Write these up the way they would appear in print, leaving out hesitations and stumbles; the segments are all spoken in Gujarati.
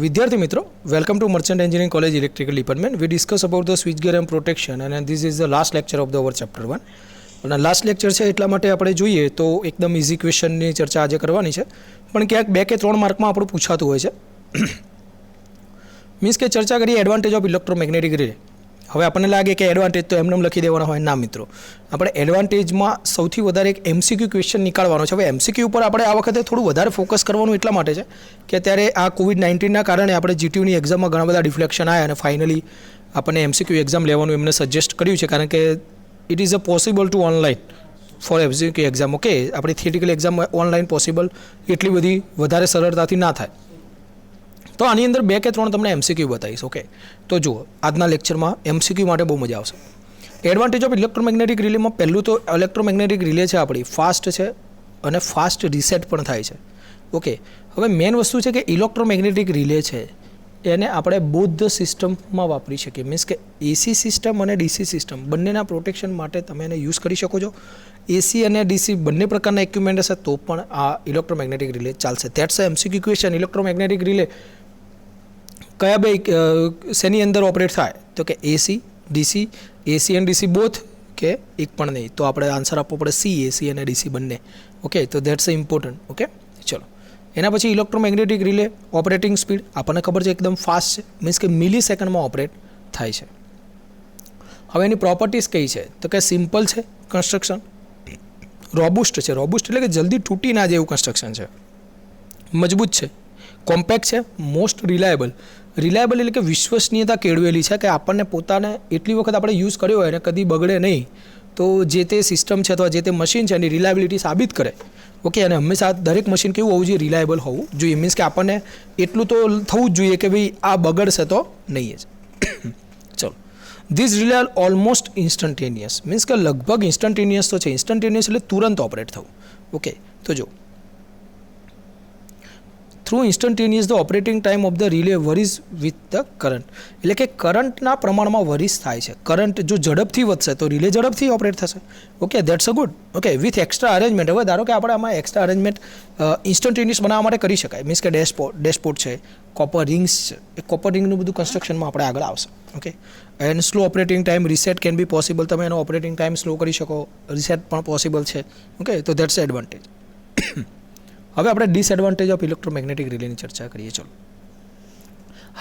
વિદ્યાર્થી મિત્રો, welcome to Merchant engineering college electrical department. We discuss about the switch gear and protection and this is the last lecture of the our chapter 1. અને લાસ્ટ લેક્ચર છે એટલા માટે આપણે જોઈએ તો એકદમ ઇઝી ક્વેશ્ચનની ચર્ચા આજે કરવાની છે, પણ ક્યાંક 2 કે 3 માર્કમાં આપણું પૂછાતું હોય છે. મીન્સ કે ચર્ચા કરીએ એડવાન્ટેજ ઓફ ઇલેક્ટ્રોમેગ્નેટિક રિલે. હવે આપણને લાગે કે એડવાન્ટેજ તો એમને લખી દેવાના હોય. ના મિત્રો, આપણે એડવાન્ટેજમાં સૌથી વધારે એક એમસીક્યુ ક્વેશ્ચન નીકાળવાનો છે. હવે એમસીક્યુ ઉપર આપણે આ વખતે થોડું વધારે ફોકસ કરવાનું એટલા માટે છે કે અત્યારે આ કોવિડ-19ના કારણે આપણે જીટીયુની એક્ઝામમાં ઘણા બધા ડિફ્લેક્શન આવ્યા અને ફાઇનલી આપણને એમસીક્યુ એક્ઝામ લેવાનું એમને સજેસ્ટ કર્યું છે, કારણ કે it is a possible to online for MCQ exam. Okay, આપણી થિયરિટિકલ એક્ઝામ ઓનલાઈન પોસિબલ એટલી બધી વધારે સરળતાથી ના થાય. તો આની અંદર 2 કે 3 તમને એમસીક્યુ બતાવીશ. ઓકે, તો જુઓ, આજના લેક્ચરમાં એમસીક્યુ માટે બહુ મજા આવશે. એડવાન્ટેજ ઓફ ઇલેક્ટ્રોમેગ્નેટિક રિલેમાં પહેલું તો ઇલેક્ટ્રોમેગ્નેટિક રિલે છે આપણી ફાસ્ટ છે અને ફાસ્ટ રીસેટ પણ થાય છે. ઓકે, હવે મેઇન વસ્તુ છે કે ઇલેક્ટ્રોમેગ્નેટિક રિલે છે એને આપણે બોથ સિસ્ટમમાં વાપરી શકીએ. મીન્સ કે એસી સિસ્ટમ અને ડીસી સિસ્ટમ બંનેના પ્રોટેક્શન માટે તમે એને યુઝ કરી શકો છો. એસી અને ડીસી બંને પ્રકારના ઇક્વિપમેન્ટ હશે તો પણ આ ઇલેક્ટ્રોમેગ્નેટિક રિલે ચાલશે. That's MCQ question. Electromagnetic relay કયા બે શેની અંદર ઓપરેટ થાય? તો કે AC, DC, AC and DC both, કે એક પણ નહીં. તો આપણે આન્સર આપવો પડે સી, એસી અને ડીસી બંને. ઓકે, તો ધેટ્સ ઇમ્પોર્ટન્ટ. ઓકે, ચલો એના પછી ઇલેક્ટ્રોમેગ્નેટિક રિલે ઓપરેટિંગ સ્પીડ આપણને ખબર છે એકદમ ફાસ્ટ છે. મીન્સ કે મિલી સેકન્ડમાં ઓપરેટ થાય છે. હવે એની પ્રોપર્ટીઝ કઈ છે? તો કે સિમ્પલ છે કન્સ્ટ્રક્શન, રોબુસ્ટ છે. રોબુસ્ટ એટલે કે જલ્દી તૂટી ના જાય એવું કન્સ્ટ્રક્શન છે. મજબૂત છે, કોમ્પેક્ટ છે, મોસ્ટ રિલાયબલ. રિલાયબલ એટલે કે વિશ્વસનીયતા કેળવેલી છે કે આપણને પોતાને એટલી વખત આપણે યુઝ કર્યો હોય અને કદી બગડે નહીં. તો જે તે સિસ્ટમ છે અથવા જે તે મશીન છે એની રિલાયબિલિટી સાબિત કરે. ઓકે, અને હંમેશા દરેક મશીન કેવું હોવું જોઈએ? રિલાયબલ હોવું જોઈએ. મીન્સ કે આપણને એટલું તો થવું જ જોઈએ કે ભાઈ આ બગડશે તો નહીં જ. ચલો, this relay are almost instantaneous. Means કે લગભગ ઇન્સ્ટન્ટેનિયસ તો છે. ઇન્સ્ટન્ટેનિયસ એટલે તુરંત ઓપરેટ થવું. ઓકે, તો જો through instantaneous the operating time of the relay worries with the current. એટલે કે કરંટના પ્રમાણમાં વરીઝ થાય છે. કરંટ જો ઝડપથી વધશે તો રિલે ઝડપથી ઓપરેટ થશે. Okay, that's a good. Okay, with extra arrangement. હવે ધારો કે આપણે આમાં એક્સ્ટ્રા અરેન્જમેન્ટ ઇન્સ્ટન્ટેનિયસ બનાવવા માટે કરી શકાય. મીન્સ કે ડેશપોર્ટ છે, કોપર રિંગ્સ છે. એ કોપર રિંગનું બધું કન્સ્ટ્રક્શનમાં આપણે આગળ આવશે. Okay, and slow operating time reset can be possible. તમે એનો ઓપરેટિંગ ટાઈમ સ્લો કરી શકો, રીસેટ પણ પોસિબલ છે. ઓકે, તો ધેટ્સ એડવાન્ટેજ. હવે આપણે ડિસએડવાન્ટેજ ઓફ ઇલેક્ટ્રોમેગ્નેટિક રિલેની ચર્ચા કરીએ. ચલો,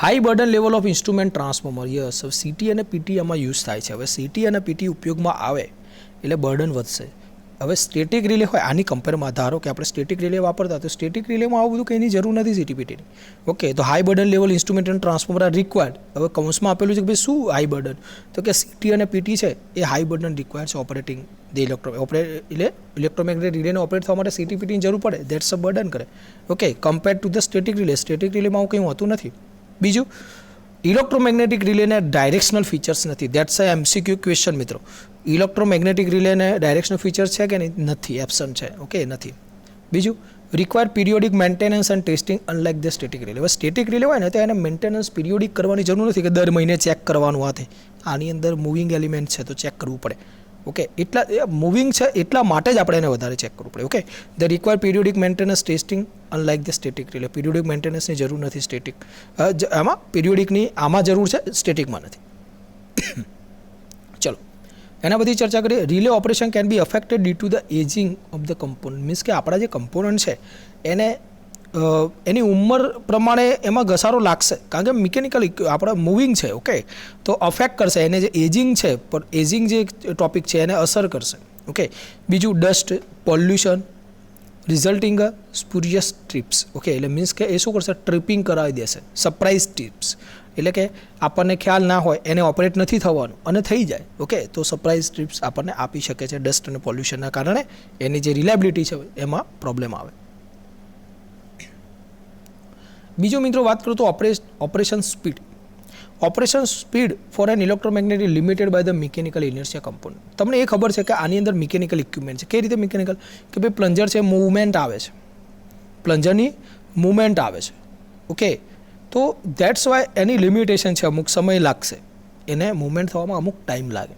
high burden level of instrument transformer. Yes, હવે સીટી અને પીટી આમાં યુઝ થાય છે. હવે સીટી અને પીટી ઉપયોગમાં આવે એટલે બર્ડન વધશે. હવે સ્ટેટિક રિલે હોય, આની કમ્પેરમાં ધારો કે આપણે સ્ટેટિક રિલે વાપરતા, તો સ્ટેટિક રિલેમાં આવું બધું કંઈની જરૂર નથી સીટી પીટીની. ઓકે, તો high burden level instrument and transformer are required. હવે કૌંસમાં આપેલું છે કે ભાઈ શું હાઈ બર્ડન? તો કે સીટી અને પીટી છે એ હાઈ બર્ડન રિક્વાયર્ડ છે ઓપરેટિંગ ધ ઇલેક્ટ્રોમેગ્નેટિક રિલેને ઓપરેટ થવા માટે સીટી પીટીની જરૂર પડે. ધેટ્સ અ બર્ડન કરે. Okay, compared to the static relay. Static રિલેમાં આવું કંઈ હોતું નથી. બીજું, ઇલેક્ટ્રોમેગ્નેટિક રિલેને ડાયરેક્શનલ ફીચર્સ નથી. ધેટ્સ અ એમસીક્યુ ક્વેશ્ચન મિત્રો. ઇલેક્ટ્રોમેગ્નેટિક રિલેને ડાયરેક્શનલ ફીચર્સ છે કે નહીં? નથી, એબ્સન્ટ છે. ઓકે, નથી. બીજું, require periodic maintenance and testing unlike the static relay. હવે સ્ટેટિક રિલે હોય ને તો એને મેન્ટેનન્સ પિરિયોડિક કરવાની જરૂર નથી કે દર મહિને ચેક કરવાનું હાથે. આની અંદર મૂવિંગ એલિમેન્ટ છે તો ચેક કરવું પડે. ઓકે, એટલા મૂવિંગ છે એટલા માટે જ આપણે એને વધારે ચેક કરવું પડે. Okay, the require periodic maintenance testing unlike the static relay. Periodic મેન્ટેનન્સની જરૂર નથી સ્ટેટિક આમાં. પિરિયોડિકની આમાં જરૂર છે, સ્ટેટિકમાં નથી. ચલો, એના બધી ચર્ચા કરીએ. Relay operation can be affected due to the ageing of the component. Means કે આપણા જે કમ્પોનન્ટ છે એને એની ઉંમર પ્રમાણે એમાં ઘસારો લાગશે, કારણ કે મિકેનિકલ આપણે મૂવિંગ છે. ઓકે, તો અફેક્ટ કરશે એને. જે એજિંગ છે, પણ એજિંગ જે ટોપિક છે એને અસર કરશે. ઓકે, બીજું dust, pollution resulting spurious trips. Okay, એટલે મીન્સ કે એ શું કરશે? ટ્રિપિંગ કરાવી દેશે. સરપ્રાઇઝ ટ્રીપ્સ એટલે કે આપણને ખ્યાલ ના હોય, એને ઓપરેટ નથી થવાનું અને થઈ જાય. ઓકે, તો સરપ્રાઇઝ ટ્રીપ્સ આપણને આપી શકે છે. ડસ્ટ અને પોલ્યુશનના કારણે એની જે રિલાયબિલિટી છે એમાં પ્રોબ્લેમ આવે. બીજો મિત્રો વાત કરું તો operation speed. Operation speed for an electromagnetic limited by the mechanical inertia component. તમને એ ખબર છે કે આની અંદર મિકેનિકલ ઇક્વિપમેન્ટ છે. કઈ રીતે મિકેનિકલ? કે ભાઈ પ્લન્જર છે, મૂવમેન્ટ આવે છે, પ્લન્જરની મૂવમેન્ટ આવે છે. ઓકે, તો ધેટ્સ વાય એની લિમિટેશન છે. અમુક સમય લાગશે એને મૂવમેન્ટ થવામાં, અમુક ટાઈમ લાગે.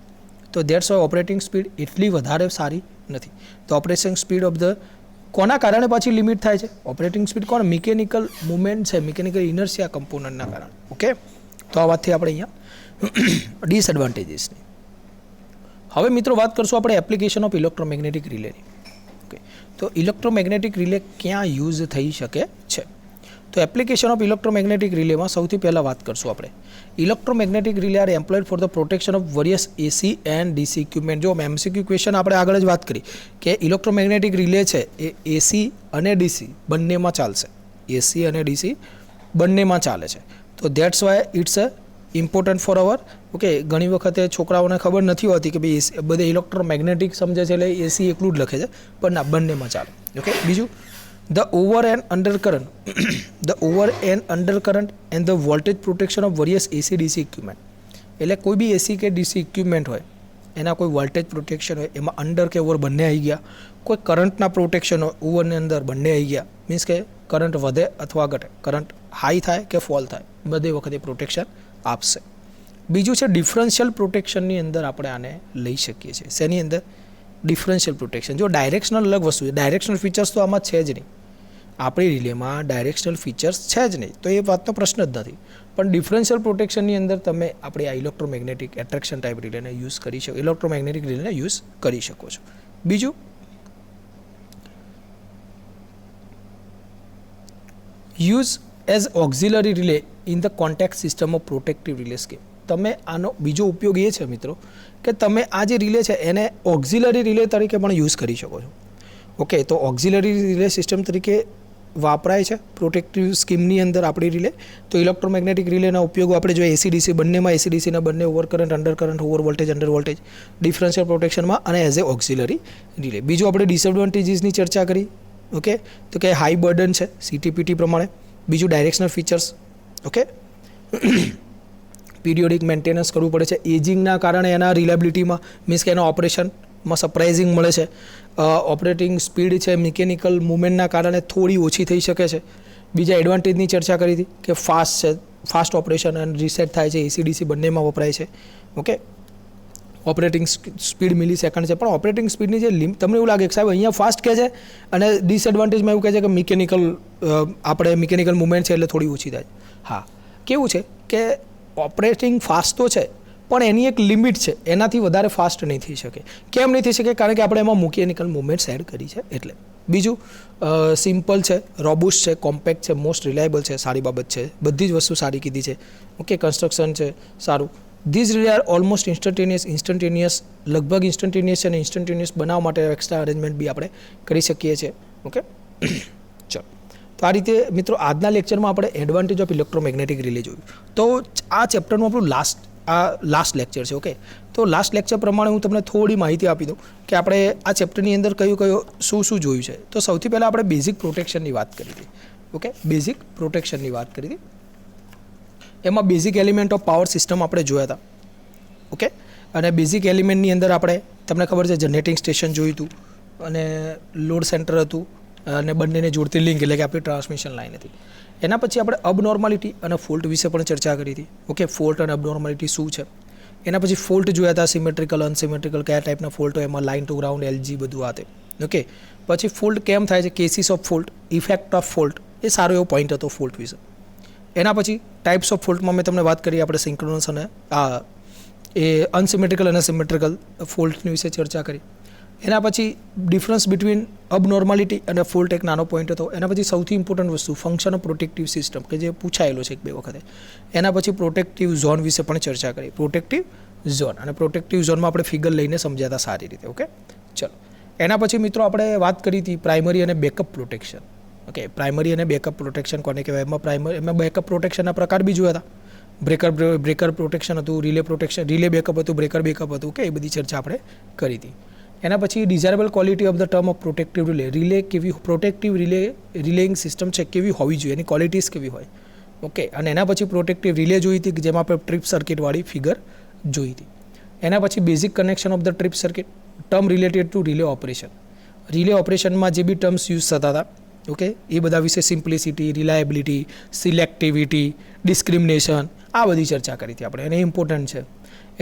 તો ધેટ્સ વાય ઓપરેટિંગ સ્પીડ એટલી વધારે સારી નથી. તો ઓપરેશન સ્પીડ ઓફ ધ કોના કારણે પાછી લિમિટ થાય છે? ઓપરેટિંગ સ્પીડ કોણ? મિકેનિકલ મુવમેન્ટ છે, મિકેનિકલ ઇનર્શિયા કમ્પોનન્ટના કારણે. ઓકે, તો આ વાતથી આપણે અહીંયા ડિસએડવાન્ટેજીસની. હવે મિત્રો વાત કરશું આપણે એપ્લિકેશન ઓફ ઇલેક્ટ્રોમેગ્નેટિક રિલેની. ઓકે, તો ઇલેક્ટ્રોમેગ્નેટિક રિલે ક્યાં યુઝ થઈ શકે છે? તો એપ્લિકેશન ઓફ ઇલેક્ટ્રોમેગ્નેટિક રિલેમાં સૌથી પહેલાં વાત કરશું આપણે. Electromagnetic relay are employed for the protection of various AC and DC equipment. જો એમસીક્યુ ક્વેશ્ચન આપણે આગળ જ વાત કરી કે ઇલેક્ટ્રોમેગ્નેટિક રિલે છે એ એસી અને ડીસી બંનેમાં ચાલશે. એસી અને ડીસી બંનેમાં ચાલે છે. તો that's why it's important for our. Okay, ઘણી વખતે છોકરાઓને ખબર નથી હોતી કે ભાઈ એસી બધે ઇલેક્ટ્રોમેગ્નેટિક સમજે છે એટલે એસી એકલું જ લખે છે, પણ ના, બંનેમાં ચાલે. ઓકે, બીજું the over and undercurrent and the voltage protection of various AC DC equipment. એટલે કોઈ બી એસી કે ડીસી ઇક્વિપમેન્ટ હોય એના કોઈ વોલ્ટેજ પ્રોટેક્શન હોય એમાં અંડર કે ઓવર બંને આવી ગયા. કોઈ કરંટના પ્રોટેક્શન હોય ઓવરની અંદર બંને આવી ગયા. મીન્સ કે કરંટ વધે અથવા ઘટે, કરંટ હાઈ થાય કે ફોલ થાય, બધી વખતે પ્રોટેક્શન આપશે. બીજું છે ડિફરન્શિયલ પ્રોટેક્શનની અંદર આપણે આને લઈ શકીએ છીએ. શેની અંદર? Differential protection. જો ડાયરેક્શનલ અલગ વસ્તુ છે, ડાયરેક્શનલ ફીચર્સ તો આમાં છે જ નહીં. આપણી રિલેમાં ડાયરેક્શનલ ફીચર્સ છે જ નહીં, તો એ વાતનો પ્રશ્ન જ નથી. પણ ડિફરન્શિયલ પ્રોટેક્શનની અંદર તમે આપણે આ ઇલેક્ટ્રોમેગ્નેટિક એટ્રેક્શન ટાઈપ રિલેને યુઝ કરી શકો, ઇલેક્ટ્રોમેગ્નેટિક રિલેને યુઝ કરી શકો છો. બીજું use as auxiliary relay in the contact system of protective relay scheme. તમે આનો બીજો ઉપયોગ એ છે મિત્રો કે તમે આ જે રિલે છે એને ઓક્ઝિલરી રિલે તરીકે પણ યુઝ કરી શકો છો. ઓકે, તો ઓક્ઝિલરી રિલે સિસ્ટમ તરીકે વાપરાય છે પ્રોટેક્ટિવ સ્કીમની અંદર આપણી રિલે. તો ઇલેક્ટ્રોમેગ્નેટિક રિલેના ઉપયોગો આપણે જો એસીડીસી બંનેમાં, એસીડીસીના બંને over current, under current, over voltage, under voltage, differential પ્રોટેક્શનમાં અને એઝ એ ઓક્ઝિલરી રિલે. બીજું આપણે ડિસએડવાન્ટેજીસની ચર્ચા કરી. ઓકે, તો કે હાઈ બર્ડન છે સીટીપીટી પ્રમાણે. બીજું directional features. Okay, periodic maintenance કરવું પડે છે એજિંગના કારણે. એના રિલાયબિલિટીમાં મીન્સ કે એના ઓપરેશનમાં સરપ્રાઇઝિંગ મળે છે. ઓપરેટિંગ સ્પીડ છે મિકેનિકલ મુવમેન્ટના કારણે થોડી ઓછી થઈ શકે છે. બીજા એડવાન્ટેજની ચર્ચા કરી હતી કે ફાસ્ટ છે, ફાસ્ટ ઓપરેશન અને રીસેટ થાય છે, એસીડીસી બંનેમાં વપરાય છે. ઓકે, ઓપરેટિંગ સ્પીડ મિલી સેકન્ડ છે, પણ ઓપરેટિંગ સ્પીડની જે તમને એવું લાગે કે સાહેબ અહીંયા ફાસ્ટ કહે છે અને ડિસએડવાન્ટેજમાં એવું કહે છે કે મિકેનિકલ મુવમેન્ટ છે એટલે થોડી ઓછી થાય. હા, કેવું છે કે ઓપરેટિંગ ફાસ્ટ તો છે પણ એની એક લિમિટ છે, એનાથી વધારે ફાસ્ટ નહીં થઈ શકે. કેમ નહીં થઈ શકે? કારણ કે આપણે એમાં મિકેનિકલ મુવમેન્ટ્સ એડ કરી છે એટલે. બીજું સિમ્પલ છે, રોબુસ્ટ છે, કોમ્પેક્ટ છે, મોસ્ટ રિલાયબલ છે, સારી બાબત છે, બધી જ વસ્તુ સારી કીધી છે. ઓકે, કન્સ્ટ્રક્શન છે સારું. These relay are almost instantaneous, લગભગ ઇન્સ્ટન્ટેનિયસ છે અને ઇન્સ્ટન્ટેનિયસ બનાવવા માટે એક્સ્ટ્રા અરેન્જમેન્ટ બી આપણે કરી શકીએ છીએ. ઓકે, ચલો, તો આ રીતે મિત્રો આજના લેક્ચરમાં આપણે એડવાન્ટેજ ઓફ ઇલેક્ટ્રોમેગ્નેટિક રિલે જોયું. તો આ ચેપ્ટરનું આપણું લાસ્ટ લેક્ચર છે. ઓકે, તો લાસ્ટ લેક્ચર પ્રમાણે હું તમને થોડી માહિતી આપી દઉં કે આપણે આ ચેપ્ટરની અંદર શું જોયું છે. તો સૌથી પહેલાં આપણે બેઝિક પ્રોટેક્શનની વાત કરી હતી. ઓકે, બેઝિક પ્રોટેક્શનની વાત કરી હતી. એમાં basic element of power system આપણે જોયા હતા. ઓકે, અને બેઝિક એલિમેન્ટની અંદર આપણે તમને ખબર છે જનરેટિંગ સ્ટેશન જોયું હતું અને લોડ સેન્ટર હતું અને બંનેને જોડતી લિંક એટલે કે આપણી ટ્રાન્સમિશન લાઈન હતી. એના પછી આપણે અબનોર્માલિટી અને ફોલ્ટ વિશે પણ ચર્ચા કરી હતી. ઓકે, ફોલ્ટ અને અબનોર્માલિટી શું છે. એના પછી ફોલ્ટ જોયા હતા, સિમેટ્રિકલ, અનસિમેટ્રિકલ, કયા ટાઈપના ફોલ્ટ હોય, એમાં લાઇન ટુ ગ્રાઉન્ડ, એલજી બધું આ તે. ઓકે, પછી ફોલ્ટ કેમ થાય છે, cases of fault, effect of fault, એ સારો એવો પોઈન્ટ હતો ફોલ્ટ વિશે. એના પછી ટાઈપ્સ ઓફ ફોલ્ટમાં મેં તમને વાત કરી આપણે સિન્ક્રોનસ અને અનસિમેટ્રિકલ અને સિમેટ્રિકલ ફોલ્ટની વિશે ચર્ચા કરી. એના પછી ડિફરન્સ બિટવીન અબનોર્માલિટી અને ફોલ્ટ એક નાનો પોઈન્ટ હતો. એના પછી સૌથી ઇમ્પોર્ટન્ટ વસ્તુ ફંક્શન ઓફ પ્રોટેક્ટિવ સિસ્ટમ કે જે પૂછાયેલો છે એક બે વખતે. એના પછી પ્રોટેક્ટિવ ઝોન વિશે પણ ચર્ચા કરી. પ્રોટેક્ટિવ ઝોન અને પ્રોટેક્ટિવ ઝોનમાં આપણે ફિગર લઈને સમજ્યા હતા સારી રીતે. ઓકે, ચલો, એના પછી મિત્રો આપણે વાત કરી હતી પ્રાઇમરી અને બેકઅપ પ્રોટેક્શન. ઓકે, પ્રાઇમરી અને બેકઅપ પ્રોટેક્શન કોને કહેવાય? એમાં બેકઅપ પ્રોટેક્શનના પ્રકાર બી જોયા હતા. બ્રેકર પ્રોટેક્શન હતું, રિલે બેકઅપ હતું, બ્રેકર બેકઅપ હતું. કે એ બધી ચર્ચા આપણે કરી હતી. એના પછી desirable quality of the term of protective relay કેવી પ્રોટેક્ટિવ રિલેઇંગ સિસ્ટમ છે કેવી હોવી જોઈએ, એની ક્વોલિટીઝ કેવી હોય. ઓકે, અને એના પછી પ્રોટેક્ટિવ રિલે જોઈ હતી જેમાં આપણે ટ્રીપ સર્કિટવાળી ફિગર જોઈ હતી. એના પછી basic connection of the trip circuit, term related to relay operation. Relay ઓપરેશનમાં જે બી ટર્મ્સ યુઝ થતા હતા, ઓકે, એ બધા વિશે સિમ્પ્લિસિટી, રિલાયબિલિટી, સિલેક્ટિવિટી, ડિસ્ક્રિમિનેશન, આ બધી ચર્ચા કરી હતી આપણે, એને ઇમ્પોર્ટન્ટ છે.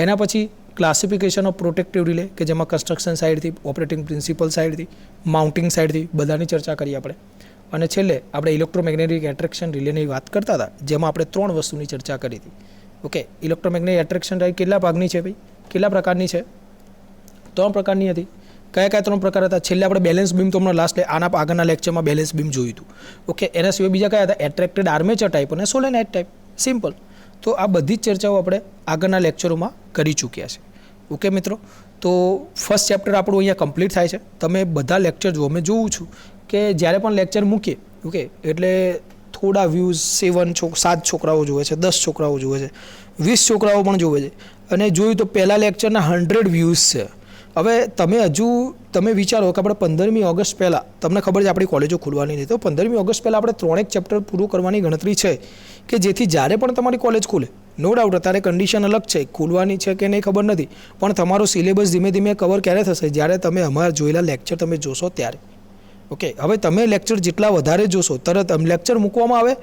એના પછી ક્લાસિફિકેશન ઓફ પ્રોટેક્ટિવ રિલે કે જેમાં કન્સ્ટ્રક્શન સાઇડથી, ઓપરેટિંગ પ્રિન્સિપલ સાઇડથી, માઉન્ટિંગ સાઇડથી બધાની ચર્ચા કરી આપણે. અને છેલ્લે આપણે ઇલેક્ટ્રોમેગ્નેટિક એટ્રેક્શન રિલેની વાત કરતા હતા, જેમાં આપણે 3 વસ્તુની ચર્ચા કરી હતી. ઓકે, ઇલેક્ટ્રોમેગ્નેટિક એટ્રેક્શન કેટલા ભાગની છે ભાઈ, કેટલા પ્રકારની છે? 3 પ્રકારની હતી. કયા 3 પ્રકાર હતા? છેલ્લે આપણે બેલેન્સ બીમ તો હમણાં લાસ્ટ આના આગળના લેક્ચરમાં બેલેન્સ બીમ જોયું હતું. ઓકે, એના સિવાય બીજા કયા હતા? એટ્રેક્ટેડ આર્મેચર ટાઈપ અને સોલેનાઇડ ટાઈપ. સિમ્પલ. તો આ બધી જ ચર્ચાઓ આપણે આગળના લેક્ચરોમાં કરી ચૂક્યા છે. ઓકે મિત્રો, તો ફર્સ્ટ ચેપ્ટર આપણું અહીંયા કમ્પ્લીટ થાય છે. તમે બધા લેક્ચર જુઓ. મેં જોઉં છું કે જ્યારે પણ લેક્ચર મૂકીએ, ઓકે, એટલે થોડા વ્યૂઝ 7 છોકરાઓ જુએ છે, 10 છોકરાઓ જુએ છે, 20 છોકરાઓ પણ જુએ છે. અને જોયું તો પહેલાં લેક્ચરના 100 વ્યૂઝ છે. હવે તમે વિચારો કે આપણે 15મી ઓગસ્ટ પહેલાં, તમને ખબર છે આપણી કોલેજો ખુલવાની નહીં, તો 15મી ઓગસ્ટ પહેલાં આપણે 3 ચેપ્ટર પૂરું કરવાની ગણતરી છે કે જેથી જ્યારે પણ તમારી કોલેજ ખુલે, નો ડાઉટ અત્યારે કન્ડિશન અલગ છે, ખુલવાની છે કે નહીં ખબર નથી, પણ તમારો સિલેબસ ધીમે ધીમે કવર ક્યારે થશે? જ્યારે તમે અમારા જોયેલા લેક્ચર તમે જોશો ત્યારે. ઓકે, હવે તમે લેક્ચર જેટલા વધારે જોશો, તરત લેક્ચર મૂકવામાં આવે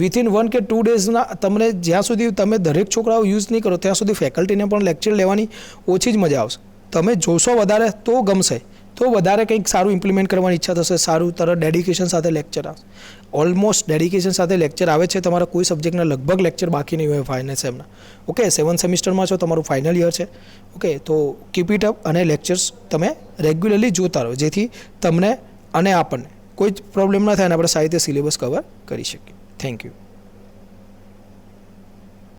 વિથિન 1 કે 2 ડેઝના, તમને જ્યાં સુધી તમે દરેક છોકરાઓ યુઝ નહીં કરો ત્યાં સુધી ફેકલ્ટીને પણ લેક્ચર લેવાની ઓછી જ મજા આવશે. તમે જોશો વધારે તો ગમશે, તો વધારે કંઈક સારું ઇમ્પ્લિમેન્ટ કરવાની ઈચ્છા થશે, સારું તરત ડેડિકેશન સાથે લેક્ચર આવશે. ઓલમોસ્ટ ડેડિકેશન સાથે લેક્ચર આવે છે. તમારા કોઈ સબ્જેક્ટના લગભગ લેક્ચર બાકી નહીં હોય ફાઇનલ સેમના. ઓકે, 7th સેમિસ્ટરમાં છો, તમારું ફાઇનલ યર છે. ઓકે, તો કીપ ઇટ અપ અને લેક્ચર્સ તમે રેગ્યુલરલી જોતા રહો, જેથી તમને અને આપણને કોઈ જ પ્રોબ્લેમ ના થાય અને આપણે સારી રીતે સિલેબસ કવર કરી શકીએ. Thank you.